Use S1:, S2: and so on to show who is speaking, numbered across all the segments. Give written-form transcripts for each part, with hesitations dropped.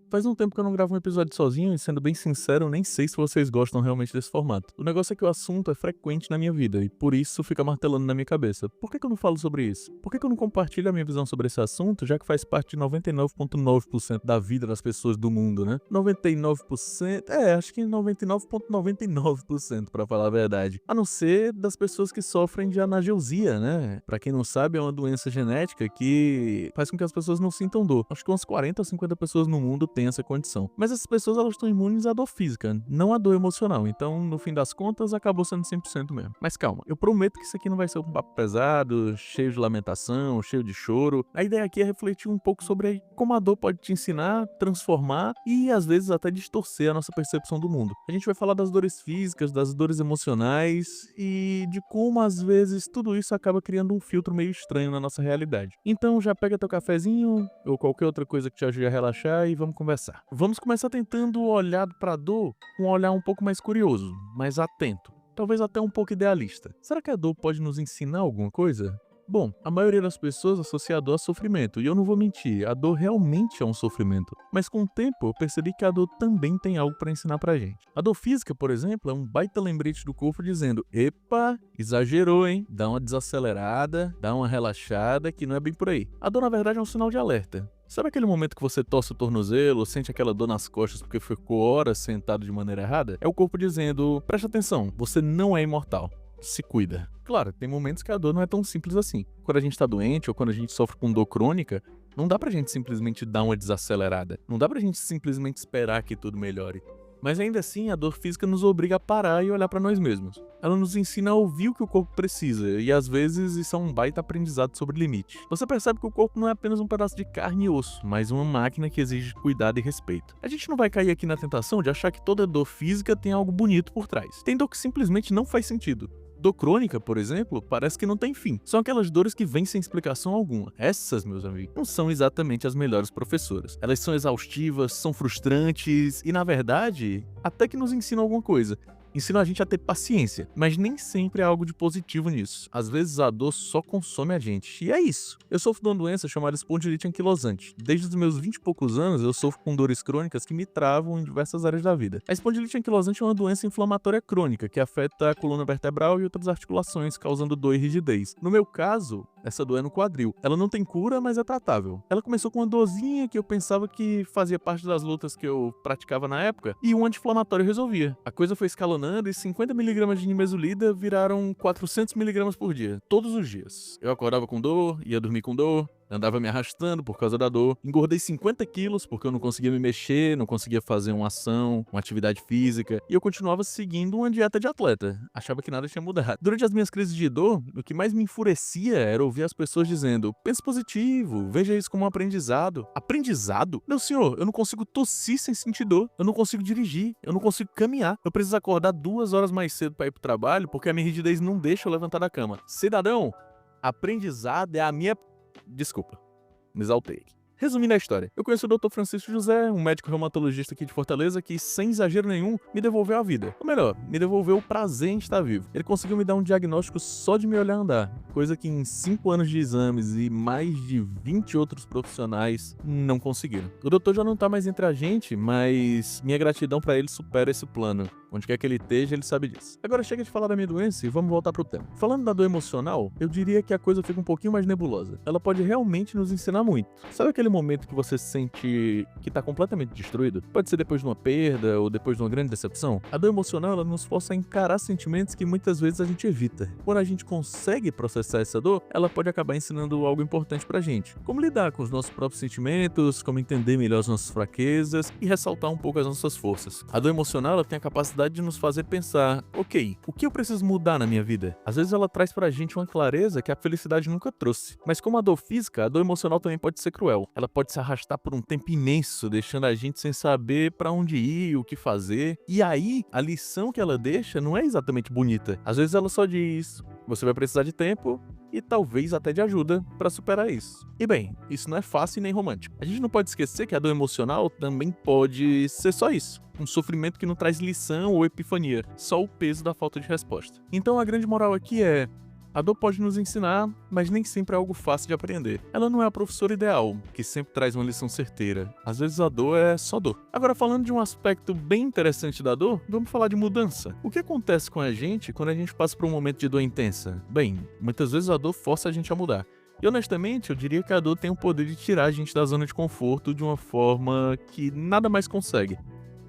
S1: Faz um tempo que eu não gravo um episódio sozinho e, sendo bem sincero, eu nem sei se vocês gostam realmente desse formato. O negócio é que o assunto é frequente na minha vida e por isso fica martelando na minha cabeça. Por que eu não falo sobre isso? Por que eu não compartilho a minha visão sobre esse assunto, já que faz parte de 99,9% da vida das pessoas do mundo, né? 99%, acho que 99,99% pra falar a verdade. A não ser das pessoas que sofrem de analgesia, né? Pra quem não sabe, é uma doença genética que faz com que as pessoas não sintam dor. Acho que umas 40 ou 50 pessoas no mundo têm essa condição. Mas essas pessoas, elas estão imunes à dor física, não à dor emocional. Então, no fim das contas, acabou sendo 100% mesmo. Mas calma, eu prometo que isso aqui não vai ser um papo pesado, cheio de lamentação, cheio de choro. A ideia aqui é refletir um pouco sobre como a dor pode te ensinar, transformar e, às vezes, até distorcer a nossa percepção do mundo. A gente vai falar das dores físicas, das dores emocionais e de como, às vezes, tudo isso acaba criando um filtro meio estranho na nossa realidade. Então, já pega teu cafezinho ou qualquer outra coisa que te ajude a relaxar e vamos conversar. Vamos começar tentando olhar pra dor com um olhar um pouco mais curioso, mais atento, talvez até um pouco idealista. Será que a dor pode nos ensinar alguma coisa? Bom, a maioria das pessoas associa a dor a sofrimento, e eu não vou mentir, a dor realmente é um sofrimento. Mas com o tempo eu percebi que a dor também tem algo para ensinar pra gente. A dor física, por exemplo, é um baita lembrete do corpo dizendo: epa, exagerou, hein? Dá uma desacelerada, dá uma relaxada, que não é bem por aí. A dor, na verdade, é um sinal de alerta. Sabe aquele momento que você torce o tornozelo, sente aquela dor nas costas porque ficou horas sentado de maneira errada? É o corpo dizendo: preste atenção, você não é imortal. Se cuida. Claro, tem momentos que a dor não é tão simples assim. Quando a gente tá doente ou quando a gente sofre com dor crônica, não dá pra gente simplesmente dar uma desacelerada. Não dá pra gente simplesmente esperar que tudo melhore. Mas ainda assim, a dor física nos obriga a parar e olhar pra nós mesmos. Ela nos ensina a ouvir o que o corpo precisa, e às vezes isso é um baita aprendizado sobre limite. Você percebe que o corpo não é apenas um pedaço de carne e osso, mas uma máquina que exige cuidado e respeito. A gente não vai cair aqui na tentação de achar que toda dor física tem algo bonito por trás. Tem dor que simplesmente não faz sentido. Dor crônica, por exemplo, parece que não tem fim. São aquelas dores que vêm sem explicação alguma. Essas, meus amigos, não são exatamente as melhores professoras. Elas são exaustivas, são frustrantes e, na verdade, até que nos ensinam alguma coisa. Ensinam a gente a ter paciência, mas nem sempre há algo de positivo nisso. Às vezes a dor só consome a gente, e é isso. Eu sofro de uma doença chamada espondilite anquilosante. Desde os meus 20 e poucos anos, eu sofro com dores crônicas que me travam em diversas áreas da vida. A espondilite anquilosante é uma doença inflamatória crônica que afeta a coluna vertebral e outras articulações, causando dor e rigidez. No meu caso, essa dor é no quadril. Ela não tem cura, mas é tratável. Ela começou com uma dorzinha que eu pensava que fazia parte das lutas que eu praticava na época, e um anti-inflamatório resolvia. A coisa foi escalonando e 50 miligramas de nimesulida viraram 400 miligramas por dia, todos os dias. Eu acordava com dor, ia dormir com dor, andava me arrastando por causa da dor. Engordei 50 quilos porque eu não conseguia me mexer, não conseguia fazer uma ação, uma atividade física. E eu continuava seguindo uma dieta de atleta. Achava que nada tinha mudado. Durante as minhas crises de dor, o que mais me enfurecia era ouvir as pessoas dizendo: pense positivo, veja isso como um aprendizado. Aprendizado? Meu senhor, eu não consigo tossir sem sentir dor. Eu não consigo dirigir. Eu não consigo caminhar. Eu preciso acordar 2 horas mais cedo para ir pro trabalho porque a minha rigidez não deixa eu levantar da cama. Cidadão, aprendizado é a minha... Desculpa, me exaltei aqui. Resumindo a história, eu conheci o Dr. Francisco José, um médico reumatologista aqui de Fortaleza, que, sem exagero nenhum, me devolveu a vida. Ou melhor, me devolveu o prazer em estar vivo. Ele conseguiu me dar um diagnóstico só de me olhar andar, coisa que em 5 anos de exames e mais de 20 outros profissionais não conseguiram. O doutor já não tá mais entre a gente, mas minha gratidão pra ele supera esse plano. Onde quer que ele esteja, ele sabe disso. Agora chega de falar da minha doença e vamos voltar pro tema. Falando da dor emocional, eu diria que a coisa fica um pouquinho mais nebulosa. Ela pode realmente nos ensinar muito. Sabe aquele momento que você sente que tá completamente destruído? Pode ser depois de uma perda ou depois de uma grande decepção. A dor emocional, ela nos força a encarar sentimentos que muitas vezes a gente evita. Quando a gente consegue processar essa dor, ela pode acabar ensinando algo importante pra gente. Como lidar com os nossos próprios sentimentos, como entender melhor as nossas fraquezas e ressaltar um pouco as nossas forças. A dor emocional, ela tem a capacidade de nos fazer pensar: ok, o que eu preciso mudar na minha vida? Às vezes ela traz pra gente uma clareza que a felicidade nunca trouxe. Mas como a dor física, a dor emocional também pode ser cruel. Ela pode se arrastar por um tempo imenso, deixando a gente sem saber pra onde ir, o que fazer. E aí, a lição que ela deixa não é exatamente bonita. Às vezes ela só diz: você vai precisar de tempo e talvez até de ajuda para superar isso. E bem, isso não é fácil e nem romântico. A gente não pode esquecer que a dor emocional também pode ser só isso. Um sofrimento que não traz lição ou epifania, só o peso da falta de resposta. Então a grande moral aqui é: A dor pode nos ensinar, mas nem sempre é algo fácil de aprender. Ela não é a professora ideal, que sempre traz uma lição certeira. Às vezes a dor é só dor. Agora, falando de um aspecto bem interessante da dor, vamos falar de mudança. O que acontece com a gente quando a gente passa por um momento de dor intensa? Bem, muitas vezes a dor força a gente a mudar. E honestamente, eu diria que a dor tem o poder de tirar a gente da zona de conforto de uma forma que nada mais consegue.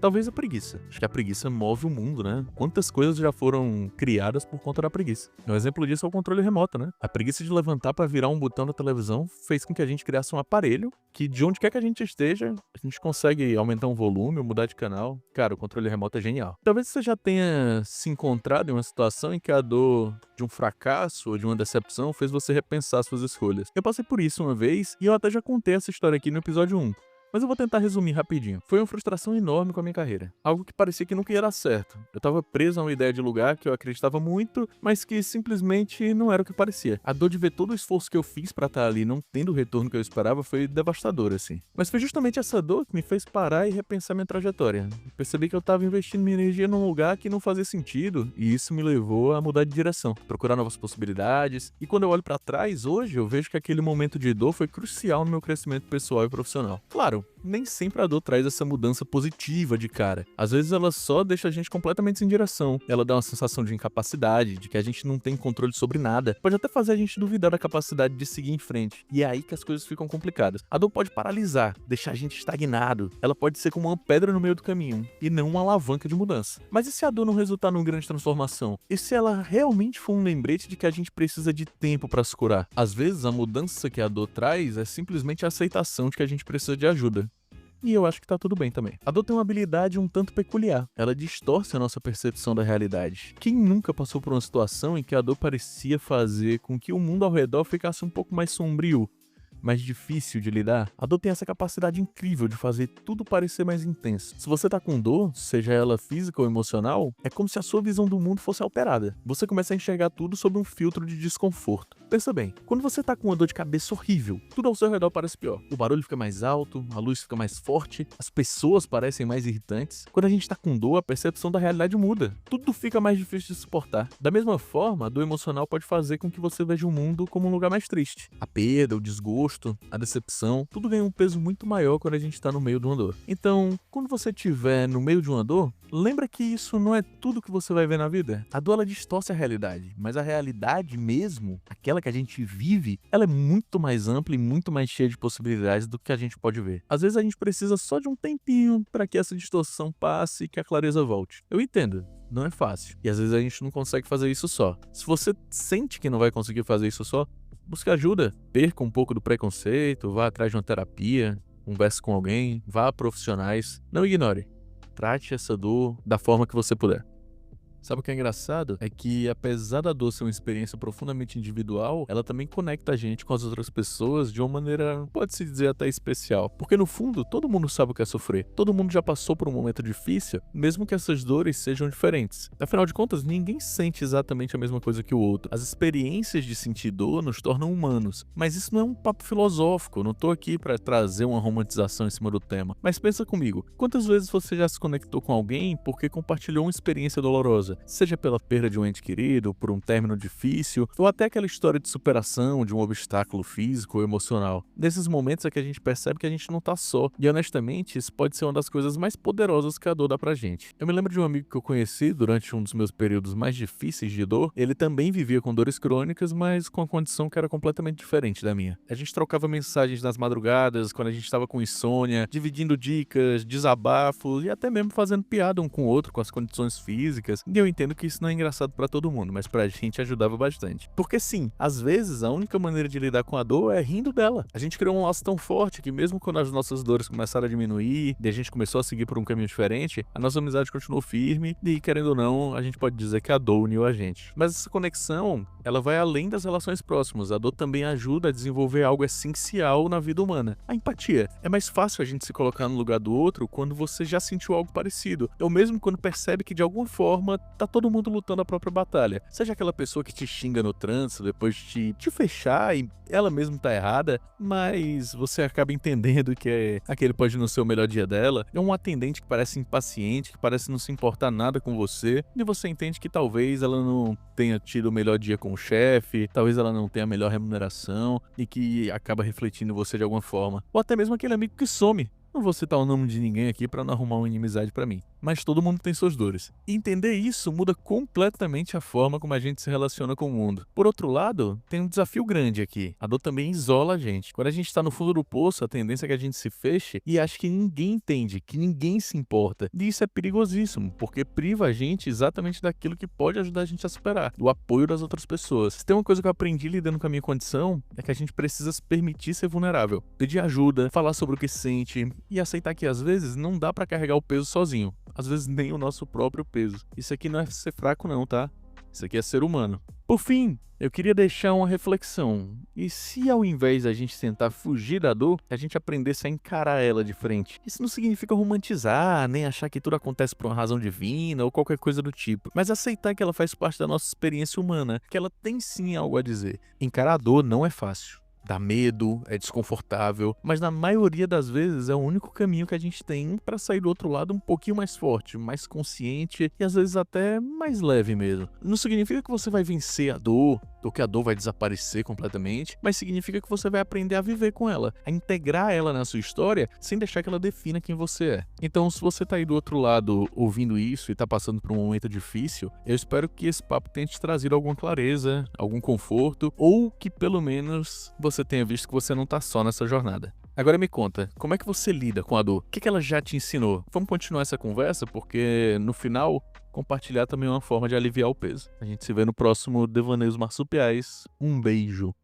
S1: Talvez a preguiça. Acho que a preguiça move o mundo, né? Quantas coisas já foram criadas por conta da preguiça? Um exemplo disso é o controle remoto, né? A preguiça de levantar para virar um botão da televisão fez com que a gente criasse um aparelho que, de onde quer que a gente esteja, a gente consegue aumentar um volume ou mudar de canal. Cara, o controle remoto é genial. Talvez você já tenha se encontrado em uma situação em que a dor de um fracasso ou de uma decepção fez você repensar suas escolhas. Eu passei por isso uma vez e eu até já contei essa história aqui no episódio 1. Mas eu vou tentar resumir rapidinho. Foi uma frustração enorme com a minha carreira. Algo que parecia que nunca ia dar certo. Eu tava preso a uma ideia de lugar que eu acreditava muito, mas que simplesmente não era o que parecia. A dor de ver todo o esforço que eu fiz pra estar ali não tendo o retorno que eu esperava foi devastadora, assim. Mas foi justamente essa dor que me fez parar e repensar minha trajetória. Eu percebi que eu tava investindo minha energia num lugar que não fazia sentido, e isso me levou a mudar de direção, procurar novas possibilidades. E quando eu olho pra trás, hoje, eu vejo que aquele momento de dor foi crucial no meu crescimento pessoal e profissional. Claro, nem sempre a dor traz essa mudança positiva de cara. Às vezes ela só deixa a gente completamente sem direção. Ela dá uma sensação de incapacidade, de que a gente não tem controle sobre nada. Pode até fazer a gente duvidar da capacidade de seguir em frente. E é aí que as coisas ficam complicadas. A dor pode paralisar, deixar a gente estagnado. Ela pode ser como uma pedra no meio do caminho, e não uma alavanca de mudança. Mas e se a dor não resultar numa grande transformação? E se ela realmente for um lembrete de que a gente precisa de tempo para se curar? Às vezes a mudança que a dor traz é simplesmente a aceitação de que a gente precisa de ajuda. E eu acho que tá tudo bem também. A dor tem uma habilidade um tanto peculiar. Ela distorce a nossa percepção da realidade. Quem nunca passou por uma situação em que a dor parecia fazer com que o mundo ao redor ficasse um pouco mais sombrio, mais difícil de lidar? A dor tem essa capacidade incrível de fazer tudo parecer mais intenso. Se você tá com dor, seja ela física ou emocional, é como se a sua visão do mundo fosse alterada. Você começa a enxergar tudo sob um filtro de desconforto. Pensa bem, quando você tá com uma dor de cabeça horrível, tudo ao seu redor parece pior. O barulho fica mais alto, a luz fica mais forte, as pessoas parecem mais irritantes. Quando a gente tá com dor, a percepção da realidade muda. Tudo fica mais difícil de suportar. Da mesma forma, a dor emocional pode fazer com que você veja o mundo como um lugar mais triste. A perda, o desgosto, a decepção, tudo ganha um peso muito maior quando a gente tá no meio de uma dor. Então, quando você estiver no meio de uma dor, lembra que isso não é tudo que você vai ver na vida. A dor, ela distorce a realidade, mas a realidade mesmo, aquela que a gente vive, ela é muito mais ampla e muito mais cheia de possibilidades do que a gente pode ver. Às vezes a gente precisa só de um tempinho para que essa distorção passe e que a clareza volte. Eu entendo. Não é fácil. E às vezes a gente não consegue fazer isso só. Se você sente que não vai conseguir fazer isso só, busque ajuda. Perca um pouco do preconceito, vá atrás de uma terapia, converse com alguém, vá a profissionais. Não ignore. Trate essa dor da forma que você puder. Sabe o que é engraçado? É que apesar da dor ser uma experiência profundamente individual, ela também conecta a gente com as outras pessoas de uma maneira, pode-se dizer, até especial. Porque no fundo, todo mundo sabe o que é sofrer. Todo mundo já passou por um momento difícil, mesmo que essas dores sejam diferentes. Afinal de contas, ninguém sente exatamente a mesma coisa que o outro. As experiências de sentir dor nos tornam humanos. Mas isso não é um papo filosófico, eu não tô aqui pra trazer uma romantização em cima do tema. Mas pensa comigo, quantas vezes você já se conectou com alguém porque compartilhou uma experiência dolorosa? Seja pela perda de um ente querido, por um término difícil, ou até aquela história de superação de um obstáculo físico ou emocional. Nesses momentos é que a gente percebe que a gente não tá só, e honestamente isso pode ser uma das coisas mais poderosas que a dor dá pra gente. Eu me lembro de um amigo que eu conheci durante um dos meus períodos mais difíceis de dor. Ele também vivia com dores crônicas, mas com uma condição que era completamente diferente da minha. A gente trocava mensagens nas madrugadas, quando a gente tava com insônia, dividindo dicas, desabafos e até mesmo fazendo piada um com o outro com as condições físicas. E eu entendo que isso não é engraçado pra todo mundo, mas pra gente ajudava bastante. Porque sim, às vezes a única maneira de lidar com a dor é rindo dela. A gente criou um laço tão forte que mesmo quando as nossas dores começaram a diminuir e a gente começou a seguir por um caminho diferente, a nossa amizade continuou firme e, querendo ou não, a gente pode dizer que a dor uniu a gente. Mas essa conexão, ela vai além das relações próximas. A dor também ajuda a desenvolver algo essencial na vida humana: a empatia. É mais fácil a gente se colocar no lugar do outro quando você já sentiu algo parecido, ou mesmo quando percebe que de alguma forma Tá todo mundo lutando a própria batalha. Seja aquela pessoa que te xinga no trânsito depois de te fechar e ela mesma tá errada, mas você acaba entendendo que aquele pode não ser o melhor dia dela. É um atendente que parece impaciente, que parece não se importar nada com você, e você entende que talvez ela não tenha tido o melhor dia com o chefe, talvez ela não tenha a melhor remuneração e que acaba refletindo em você de alguma forma. Ou até mesmo aquele amigo que some. Não vou citar o nome de ninguém aqui pra não arrumar uma inimizade pra mim, mas todo mundo tem suas dores. E entender isso muda completamente a forma como a gente se relaciona com o mundo. Por outro lado, tem um desafio grande aqui. A dor também isola a gente. Quando a gente tá no fundo do poço, a tendência é que a gente se feche e ache que ninguém entende, que ninguém se importa. E isso é perigosíssimo, porque priva a gente exatamente daquilo que pode ajudar a gente a superar, do apoio das outras pessoas. Se tem uma coisa que eu aprendi lidando com a minha condição, é que a gente precisa se permitir ser vulnerável, pedir ajuda, falar sobre o que sente, e aceitar que às vezes não dá pra carregar o peso sozinho, às vezes nem o nosso próprio peso. Isso aqui não é ser fraco não, tá? Isso aqui é ser humano. Por fim, eu queria deixar uma reflexão. E se ao invés da gente tentar fugir da dor, a gente aprendesse a encarar ela de frente? Isso não significa romantizar, nem achar que tudo acontece por uma razão divina ou qualquer coisa do tipo, mas aceitar que ela faz parte da nossa experiência humana, que ela tem sim algo a dizer. Encarar a dor não é fácil. Dá medo, é desconfortável, mas na maioria das vezes é o único caminho que a gente tem pra sair do outro lado um pouquinho mais forte, mais consciente e às vezes até mais leve mesmo. Não significa que você vai vencer a dor, ou que a dor vai desaparecer completamente, mas significa que você vai aprender a viver com ela, a integrar ela na sua história sem deixar que ela defina quem você é. Então, se você tá aí do outro lado ouvindo isso e tá passando por um momento difícil, eu espero que esse papo tenha te trazido alguma clareza, algum conforto, ou que pelo menos você tenha visto que você não tá só nessa jornada. Agora me conta, como é que você lida com a dor? O que ela já te ensinou? Vamos continuar essa conversa, porque no final, compartilhar também é uma forma de aliviar o peso. A gente se vê no próximo Devaneios Marsupiais. Um beijo.